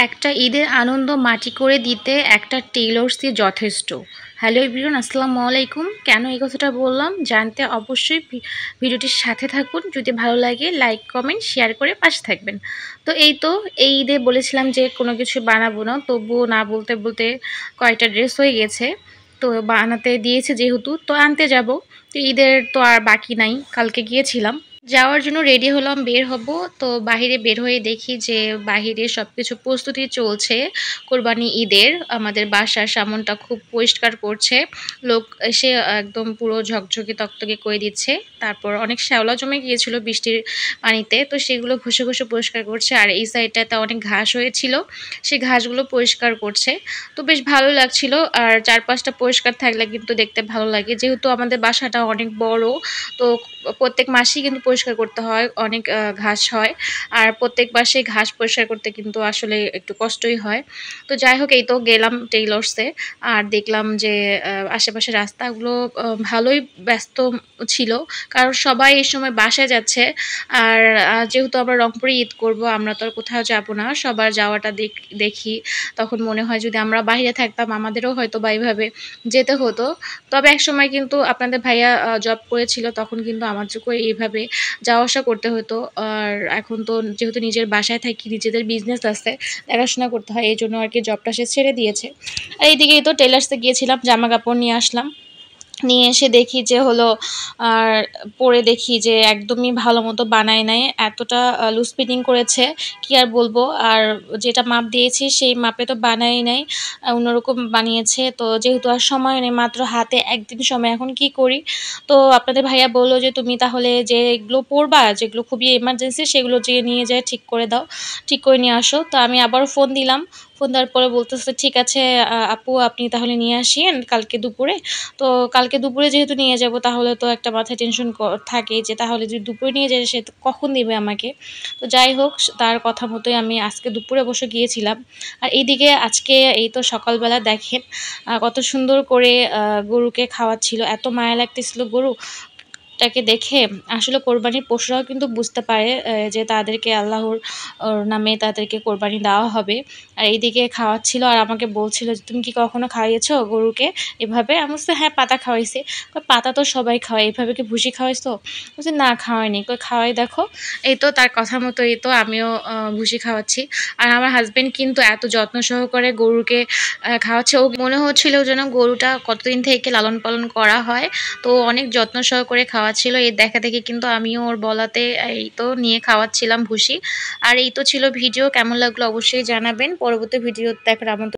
একটা ঈদের আনন্দ মাটি করে দিতে একটা টেইলর্সই যথেষ্ট। হ্যালো এভরিওয়ান, আসসালামু আলাইকুম। কেন এই কথাটা বললাম জানতে অবশ্যই ভিডিওটির সাথে থাকুন। যদি ভালো লাগে লাইক কমেন্ট শেয়ার করে পাশে থাকবেন। তো এই ঈদে বলেছিলাম যে কোনো কিছু বানাবো না, তবুও না বলতে বলতে কয়েকটা ড্রেস হয়ে গেছে। তো বানাতে দিয়েছে যেহেতু, তো আনতে যাব। তো ঈদের তো আর বাকি নাই, কালকে গিয়েছিলাম। যাওয়ার জন্য রেডি হলাম, বের হব। তো বাহিরে বের হয়ে দেখি যে বাহিরে সবকিছু প্রস্তুতি চলছে কোরবানি ঈদের। আমাদের বাসার সামনটা খুব পরিষ্কার করছে লোক এসে, একদম পুরো ঝকঝকে তকতকে করে দিচ্ছে। তারপর অনেক শ্যাওলা জমে গিয়েছিল বৃষ্টির পানিতে, তো সেগুলো ঘষে ঘষে পরিষ্কার করছে। আর এই সাইডটাতে অনেক ঘাস হয়েছিল, সেই ঘাসগুলো পরিষ্কার করছে। তো বেশ ভালো লাগছিল। আর চারপাশটা পরিষ্কার থাকলে কিন্তু দেখতে ভালো লাগে, যেহেতু আমাদের বাসাটা অনেক বড়। তো প্রত্যেক মাসেই কিন্তু পরিষ্কার করতে হয়, অনেক ঘাস হয়। আর প্রত্যেক মাসে ঘাস পরিষ্কার করতে কিন্তু আসলে একটু কষ্টই হয়। তো যাই হোক, এই তো গেলাম টেইলর্সে। আর দেখলাম যে আশেপাশের রাস্তাগুলো ভালোই ব্যস্ত ছিল, কারণ সবাই এই সময় বাসায় যাচ্ছে। আর যেহেতু আমরা রংপুরে ঈদ করব, আমরা তো আর কোথাও যাব না। সবার যাওয়াটা দেখি তখন মনে হয় যদি আমরা বাইরে থাকতাম আমাদেরও হয়তো বা এইভাবে যেতে হতো। তবে একসময় কিন্তু আপনাদের ভাইয়া জব করেছিল, তখন কিন্তু আমাদেরকেও এইভাবে যাওয়া আসা করতে হতো। আর এখন তো যেহেতু নিজের বাসায় থাকি, নিজেদের বিজনেস আছে, দেখাশোনা করতে হয়, এই জন্য আর কি জবটা সে ছেড়ে দিয়েছে। আর এইদিকেই তো টেলার্সে গিয়েছিলাম, জামা কাপড় নিয়ে আসলাম। নিয়ে এসে দেখি যে হলো, আর পরে দেখি যে একদমই ভালো মতো বানায় নাই, এতটা লুজ ফিটিং করেছে কি আর বলবো। আর যেটা মাপ দিয়েছি সেই মাপে তো বানাই নাই, অন্যরকম বানিয়েছে। তো যেহেতু আর সময় নেই, মাত্র হাতে একদিন সময়, এখন কি করি। তো আপনাদের ভাইয়া বললো যে তুমি তাহলে যেগুলো পরবা, যেগুলো খুবই এমার্জেন্সি, সেগুলো যে নিয়ে যায় ঠিক করে দাও, ঠিক করে নিয়ে আসো। তো আমি আবারও ফোন দিলাম, ফোন দেওয়ার পরে বলতেছে ঠিক আছে আপু, আপনি তাহলে নিয়ে আসিয়েন কালকে দুপুরে। তো কালকে দুপুরে যেহেতু নিয়ে যাব, তাহলে তো একটা মাথায় টেনশন থাকে যে তাহলে যদি দুপুরে নিয়ে যায় সে কখন দিবে আমাকে। তো যাই হোক, তার কথা মতোই আমি আজকে দুপুরে অবশ্য গিয়েছিলাম। আর এইদিকে আজকে এই তো সকালবেলা দেখেন কত সুন্দর করে গরুকে খাওয়াচ্ছিল, এত মায়া লাগতেছিল গরুটাকে দেখে। আসলে কোরবানির পশুরাও কিন্তু বুঝতে পারে যে তাদেরকে আল্লাহর নামে তাদেরকে কোরবানি দেওয়া হবে। আর এইদিকে খাওয়াচ্ছিল আর আমাকে বলছিল যে তুমি কি কখনো খাইয়েছো গরুকে এভাবে। আমি বলছি হ্যাঁ, পাতা খাওয়াইছি। পাতা তো সবাই খাওয়ায়, এভাবে কি ভুসি খাওয়াইছো? বলছি না, খাওয়াইনি। খাওয়াই দেখো। এই তো তার কথা মতো এই তো আমিও ভুসি খাওয়াচ্ছি। আর আমার হাজবেন্ড কিন্তু এত যত্ন সহকারে গরুকে খাওয়াচ্ছে, ও মনে হচ্ছিল যেন গরুটা কতদিন থেকে লালন পালন করা হয়। তো অনেক যত্ন সহকারে খাওয়াচ্ছিল, এই দেখা দেখি কিন্তু আমিও ওর বলাতে এই তো নিয়ে খাওয়াচ্ছিলাম ভুসি। আর এই তো ছিল ভিডিও, কেমন লাগলো অবশ্যই জানাবেন। পরবর্তী ভিডিও দেখার আমন্ত্রণ।